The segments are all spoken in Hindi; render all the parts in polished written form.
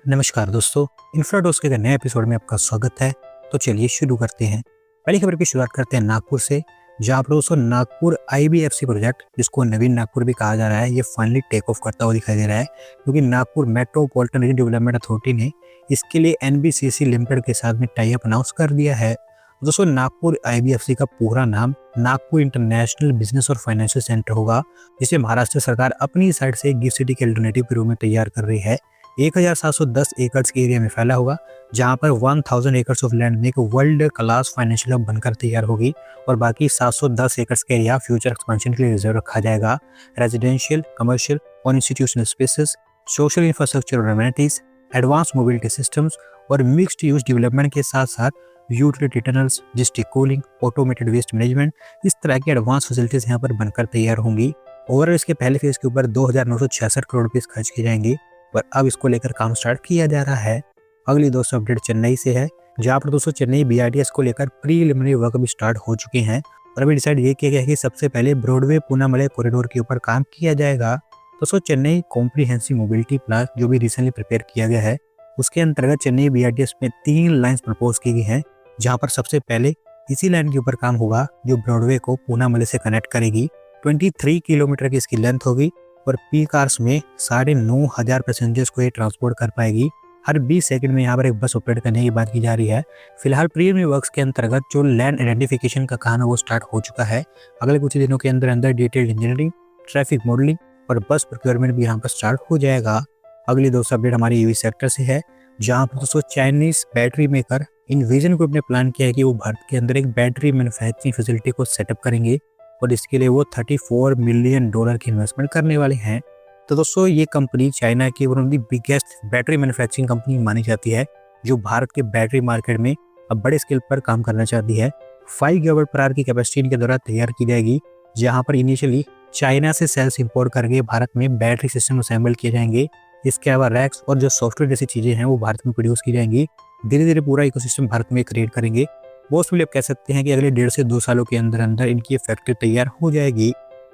नमस्कार दोस्तों, इन्फ्राडोज के नए एपिसोड में आपका स्वागत है। तो चलिए शुरू करते हैं। पहली खबर की शुरुआत करते हैं नागपुर से, जहां पर दोस्तों नागपुर आईबीएफसी प्रोजेक्ट, जिसको नवीन नागपुर भी कहा जा रहा है, ये फाइनली टेक ऑफ करता हुआ दिखाई दे रहा है, क्योंकि Nagpur metropolitan region development authority ने इसके लिए एनबीसीसी लिमिटेड के साथ में टाई अप अनाउंस कर दिया है। दोस्तों नागपुर आईबीएफसी का पूरा नाम नागपुर इंटरनेशनल बिजनेस और फाइनेंशियल सेंटर होगा, जिसे महाराष्ट्र सरकार अपनी साइड से गिफ्ट सिटी के अल्टरनेटिव के रूप में तैयार कर रही है। 1710 एकड़ के एरिया में फैला होगा, जहां पर 1000 एकड़ ऑफ लैंड में एक वर्ल्ड क्लास फाइनेंशियल हब बनकर तैयार होगी और बाकी 710 एकड़ का एरिया फ्यूचर एक्सपेंशन के लिए रिजर्व रखा जाएगा। रेजिडेंशियल, कमर्शियल और इंस्टीट्यूशनल स्पेसेस, सोशल इंफ्रास्ट्रक्चर और एमिनिटीज, एडवांस मोबिलिटी सिस्टम्स और मिक्स्ड यूज डेवलपमेंट के साथ साथ utility tunnels, district cooling, automated waste management, इस तरह की एडवांस फैसिलिटीज यहाँ पर बनकर तैयार होंगी। ओवरऑल इसके पहले फेज के ऊपर 2966 करोड़ रुपए खर्च किए जाएंगे और अब इसको लेकर काम स्टार्ट किया जा रहा है। अगली दोस्तों अपडेट चेन्नई से है, जहाँ पर दोस्तों चेन्नई बीआरटीएस को लेकर प्रीलिमिनरी वर्क भी स्टार्ट हो चुके हैं और अभी डिसाइड ये किया गया है कि सबसे पहले ब्रॉडवे पूनामलई कॉरिडोर के ऊपर काम किया जाएगा। दोस्तों चेन्नई कॉम्प्रिहेंसिव मोबिलिटी प्लान जो भी रिसेंटली प्रिपेयर किया गया है, उसके अंतर्गत चेन्नई बीआरटीएस में 3 लाइन्स प्रपोज की गई हैं, जहाँ पर सबसे पहले इसी लाइन के ऊपर काम होगा जो ब्रॉडवे को पूनामलई से कनेक्ट करेगी। 23 किलोमीटर की इसकी लेंथ होगी और पीक आवर्स में 9,500 पैसेंजर्स को ये ट्रांसपोर्ट कर पाएगी। हर 20 सेकंड में यहाँ पर एक बस ऑपरेट करने की बात की जा रही है। फिलहाल प्रीलिमिनरी वर्क्स के अंतर्गत जो लैंड आइडेंटिफिकेशन का काम है वो स्टार्ट हो चुका है। अगले कुछ दिनों के अंदर अंदर डिटेल्ड इंजीनियरिंग, ट्रैफिक मॉडलिंग और बस प्रोक्योरमेंट भी यहाँ पर स्टार्ट हो जाएगा। अगली दोस्तों अपडेट हमारी ईवी सेक्टर से है, जहाँ पर दोस्तों चाइनीज बैटरी मेकर इनविजन ग्रुप ने प्लान किया है कि वो भारत के अंदर एक बैटरी मैन्युफैक्चरिंग फैसिलिटी को सेटअप करेंगे और इसके लिए वो $34 मिलियन की इन्वेस्टमेंट करने वाले हैं। तो दोस्तों ये कंपनी चाइना की one of the biggest battery manufacturing company मानी जाती है, जो भारत के बैटरी मार्केट में अब बड़े स्केल पर काम करना चाहती है। 5 गीगावाट पर आवर की कैपेसिटी इनके द्वारा तैयार की जाएगी, जहां पर इनिशियली चाइना से सेल्स इंपोर्ट करके भारत में बैटरी सिस्टम असेंबल किए जाएंगे। इसके अलावा रैक्स और जो सॉफ्टवेयर जैसी चीजें हैं वो भारत में प्रोड्यूस की जाएंगी। धीरे धीरे पूरा इकोसिस्टम भारत में क्रिएट करेंगे। मोस्टली आप कह सकते हैं कि अगले 1.5 से 2 सालों के अंदर अंदर इनकी फैक्ट्री तैयार हो जाएगी।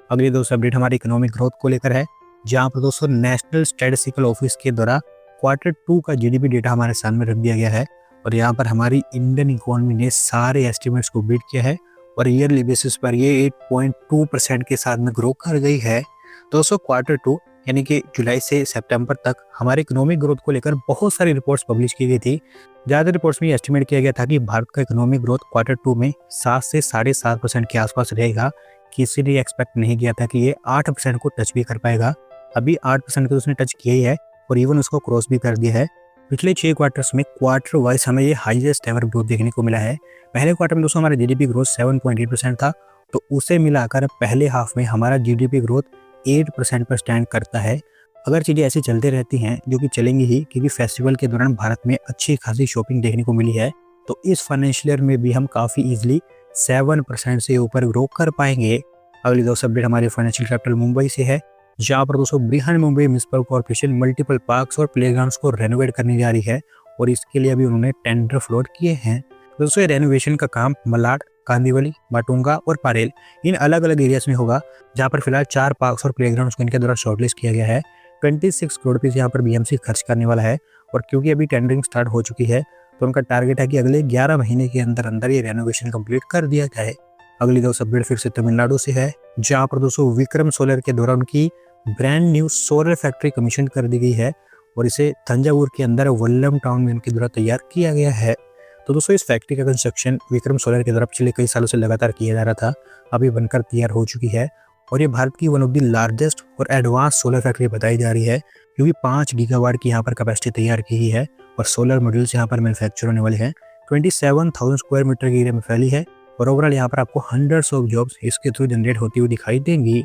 अगली दोस्तों अपडेट हमारी इकोनॉमिक ग्रोथ को लेकर है, जहां पर दोस्तों नेशनल स्टैटिस्टिकल ऑफिस के द्वारा Q2 का जीडीपी डेटा हमारे सामने रख दिया गया है और यहाँ पर हमारी इंडियन इकोनॉमी ने सारे एस्टिमेट्स को बीट किया है और ईयरली बेसिस पर ये 8.2% के साथ में ग्रो कर गई है। दोस्तों Q2 यानी कि जुलाई से सितंबर तक हमारे इकोनॉमिक ग्रोथ को लेकर बहुत सारी रिपोर्ट्स पब्लिश की गई थी। ज़्यादा रिपोर्ट्स में ये एस्टिमेट किया गया था कि भारत का इकोनॉमिक ग्रोथ Q2 में 7 से 7.5% के आसपास रहेगा। किसी ने एक्सपेक्ट नहीं किया था कि ये 8% को टच भी कर पाएगा। अभी 8% को उसने टच किया ही है और इवन उसको क्रॉस भी कर दिया है। पिछले 6 क्वार्टर्स में क्वार्टर वाइज हमें ये हाईएस्ट एवर ग्रोथ देखने को मिला है। पहले क्वार्टर में दोस्तों हमारा जीडीपी ग्रोथ 7.8% था, तो उसे मिलाकर पहले हाफ में हमारा जीडीपी ग्रोथ 8% पर स्टैंड करता है। अगर चीज़ें ऐसी चलते रहती हैं, जो कि चलेंगी ही, क्योंकि फेस्टिवल के दौरान भारत में अच्छी खासी शॉपिंग देखने को मिली है, तो इस फाइनेंशियल ईयर में भी हम काफ़ी इजीली 7% से ऊपर ग्रो कर पाएंगे। अगली दोस्तों अपडेट हमारे फाइनेंशियल कैपिटल मुंबई से है, जहाँ पर दोस्तों Brihan Mumbai municipal corporation multiple parks और प्लेग्राउंड्स को रेनोवेट करने जा रही है और इसके लिए अभी उन्होंने टेंडर फ्लोट किए हैं। दोस्तों ये रेनोवेशन का काम मलाड, कांदिवली, माटुंगा और पारेल इन अलग अलग एरियाज में होगा, जहाँ पर फिलहाल 4 पार्क्स और प्लेग्राउंड्स को इनके द्वारा शॉर्टलिस्ट किया गया है। 26 करोड़ रुपये यहाँ पर बीएमसी खर्च करने वाला है और क्योंकि अभी टेंडरिंग स्टार्ट हो चुकी है, तो उनका टारगेट है कि अगले 11 महीने के अंदर अंदर ये रेनोवेशन कंप्लीट कर दिया जाए। अगली दोस्तों अपडेट फिर से तमिलनाडु से है, जहाँ पर दोस्तों विक्रम सोलर के द्वारा उनकी brand new solar factory commission कर दी गई है और इसे तंजावुर के अंदर वल्लम टाउन में उनके द्वारा तैयार किया गया है। तो दोस्तों इस फैक्ट्री का कंस्ट्रक्शन विक्रम सोलर के द्वारा पिछले कई सालों से लगातार किया जा रहा था, अभी बनकर तैयार हो चुकी है और ये भारत की वन ऑफ द लार्जेस्ट और एडवांस सोलर फैक्ट्री बताई जा रही है, क्योंकि 5 गीगावाट की यहाँ पर कैपेसिटी तैयार की गई है और सोलर मॉड्यूल्स यहाँ पर मैन्युफैक्चर होने वाले हैं। 27,000 स्क्वायर मीटर के एरिया में फैली है और ओवरऑल यहाँ पर आपको हंड्रेड्स ऑफ जॉब्स इसके थ्रू जनरेट होती हुई दिखाई देंगी।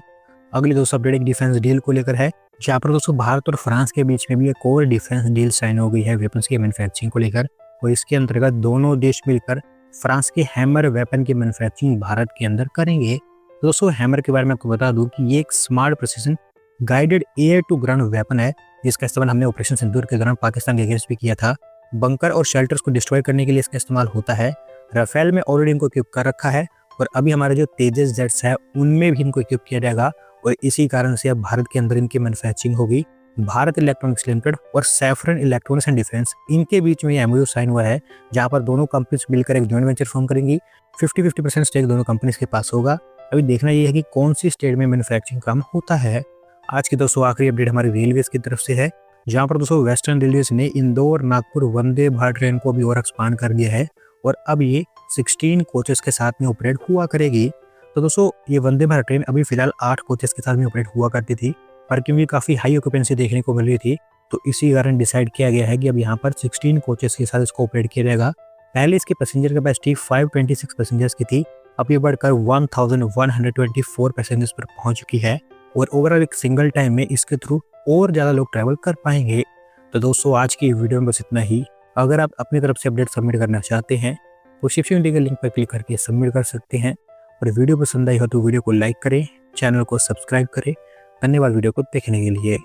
अगली दोस्तों अपडेट एक डिफेंस डील को लेकर है, जहाँ पर दोस्तों भारत और फ्रांस के बीच में भी एक और डिफेंस डील साइन हो गई है वेपन्स की मैन्युफैक्चरिंग को लेकर और इसके अंतर्गत दोनों देश मिलकर फ्रांस के हैमर वेपन की मैन्युफैक्चरिंग भारत के अंदर करेंगे। दोस्तों हैमर के बारे में आपको बता दूं कि ये एक smart precision guided air to ground weapon है, जिसका इस्तेमाल हमने ऑपरेशन सिंदूर के दौरान पाकिस्तान के अगेंस्ट भी किया था। बंकर और शेल्टर्स को डिस्ट्रॉय करने के लिए इसका इस्तेमाल होता है। राफेल में ऑलरेडी इनको इक्विप कर रखा है और अभी हमारे जो तेजस जेट्स है उनमें भी इनको इक्विप किया जाएगा और इसी कारण से अब भारत के अंदर इनकी मैन्युफैक्चरिंग होगी भारत इलेक्ट्रॉनिक्स लिमिटेड और सैफरन इलेक्ट्रॉनिक्स एंड डिफेंस, इनके बीच में ये एमओयू साइन हुआ है, जहां पर दोनों कंपनीज मिलकर एक जॉइंट वेंचर फॉर्म करेंगी। 50-50% स्टेक दोनों कंपनीज के पास होगा। अभी देखना ये है कि कौन सी स्टेट में मैन्युफैक्चरिंग काम होता है। आज की दोस्तों आखिरी अपडेट हमारी रेलवेज की तरफ से है, जहां पर दोस्तों वेस्टर्न रेलवेज ने इंदौर नागपुर वंदे भारत ट्रेन को भी और एक्सपांड कर दिया है और अब ये 16 कोचेस के साथ में ऑपरेट हुआ करेगी। तो दोस्तों ये वंदे भारत ट्रेन अभी फिलहाल 8 कोचेस के साथ में ऑपरेट हुआ करती थी, पर क्योंकि काफ़ी हाई ऑक्यूपेंसी देखने को मिल रही थी, तो इसी कारण डिसाइड किया गया है कि अब यहाँ पर 16 कोचेस के साथ इसको ऑपरेट किया जाएगा। पहले इसकी पैसेंजर कैपेसिटी 526 पैसेंजर्स की थी, अब ये बढ़कर 1124 पैसेंजर्स पर पहुंच चुकी है और ओवरऑल एक सिंगल टाइम में इसके थ्रू और ज़्यादा लोग ट्रैवल कर पाएंगे। तो दोस्तों आज की वीडियो में बस इतना ही। अगर आप अपनी तरफ से अपडेट सबमिट करना चाहते हैं तो डिस्क्रिप्शन के लिंक पर क्लिक करके सबमिट कर सकते हैं। और वीडियो पसंद आई हो तो वीडियो को लाइक करें, चैनल को सब्सक्राइब करें। धन्यवाद वीडियो को देखने के लिए।